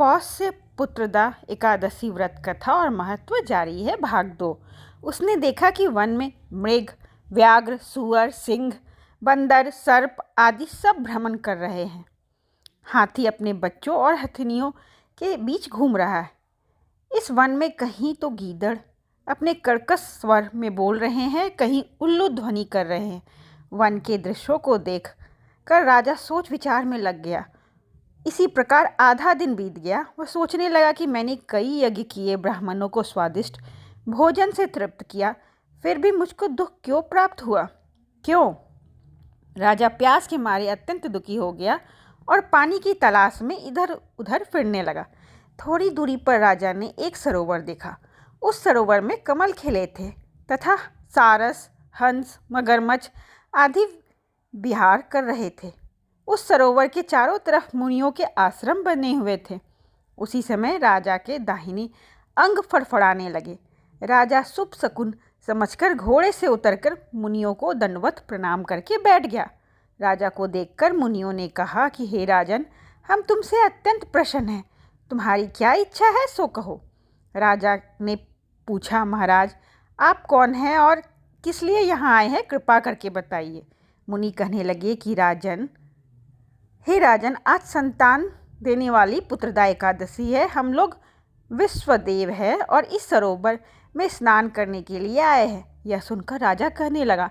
पौष से पुत्रदा एकादशी व्रत कथा और महत्व जारी है। भाग 2। उसने देखा कि वन में मृग, व्याघ्र, सुअर, सिंह, बंदर, सर्प आदि सब भ्रमण कर रहे हैं। हाथी अपने बच्चों और हथिनियों के बीच घूम रहा है। इस वन में कहीं तो गीदड़ अपने कर्कश स्वर में बोल रहे हैं, कहीं उल्लू ध्वनि कर रहे हैं। वन के दृश्यों को देख कर राजा सोच विचार में लग गया। इसी प्रकार आधा दिन बीत गया। वह सोचने लगा कि मैंने कई यज्ञ किए, ब्राह्मणों को स्वादिष्ट भोजन से तृप्त किया, फिर भी मुझको दुख क्यों प्राप्त हुआ? क्यों? राजा प्यास के मारे अत्यंत दुखी हो गया और पानी की तलाश में इधर उधर फिरने लगा। थोड़ी दूरी पर राजा ने एक सरोवर देखा। उस सरोवर में कमल खिले थे तथा सारस, हंस, मगरमच्छ आदि विहार कर रहे थे। उस सरोवर के चारों तरफ मुनियों के आश्रम बने हुए थे। उसी समय राजा के दाहिने अंग फड़फड़ाने लगे। राजा शुभ शकुन समझकर घोड़े से उतरकर मुनियों को दंडवत प्रणाम करके बैठ गया। राजा को देखकर मुनियों ने कहा कि हे राजन, हम तुमसे अत्यंत प्रसन्न हैं। तुम्हारी क्या इच्छा है सो कहो। राजा ने पूछा, महाराज आप कौन हैं और किस लिए यहाँ आए हैं, कृपा करके बताइए। मुनि कहने लगे कि हे राजन, आज संतान देने वाली पुत्रदा एकादशी है। हम लोग विश्वदेव है और इस सरोवर में स्नान करने के लिए आए हैं। यह सुनकर राजा कहने लगा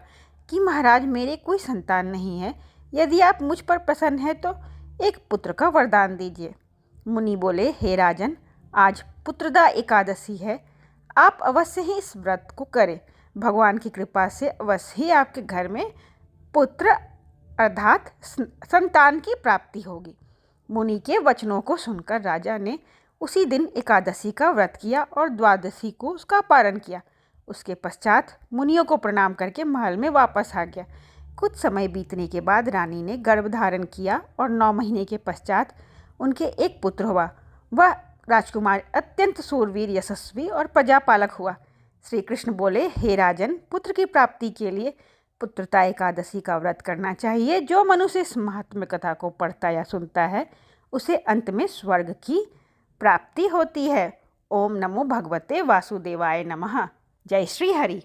कि महाराज, मेरे कोई संतान नहीं है। यदि आप मुझ पर प्रसन्न हैं तो एक पुत्र का वरदान दीजिए। मुनि बोले, हे राजन, आज पुत्रदा एकादशी है, आप अवश्य ही इस व्रत को करें। भगवान की कृपा से अवश्य ही आपके घर में पुत्र अर्थात संतान की प्राप्ति होगी। मुनि के वचनों को सुनकर राजा ने उसी दिन एकादशी का व्रत किया और द्वादशी को उसका पारण किया। उसके पश्चात मुनियों को प्रणाम करके महल में वापस आ गया। कुछ समय बीतने के बाद रानी ने गर्भ धारण किया और 9 महीने के पश्चात उनके एक पुत्र हुआ। वह राजकुमार अत्यंत शूरवीर, यशस्वी और प्रजापालक हुआ। श्री कृष्ण बोले, हे राजन, पुत्र की प्राप्ति के लिए पुत्रदा एकादशी का व्रत करना चाहिए। जो मनुष्य इस महात्म्य कथा को पढ़ता या सुनता है उसे अंत में स्वर्ग की प्राप्ति होती है। ओम नमो भगवते वासुदेवाय नमः। जय श्री हरि।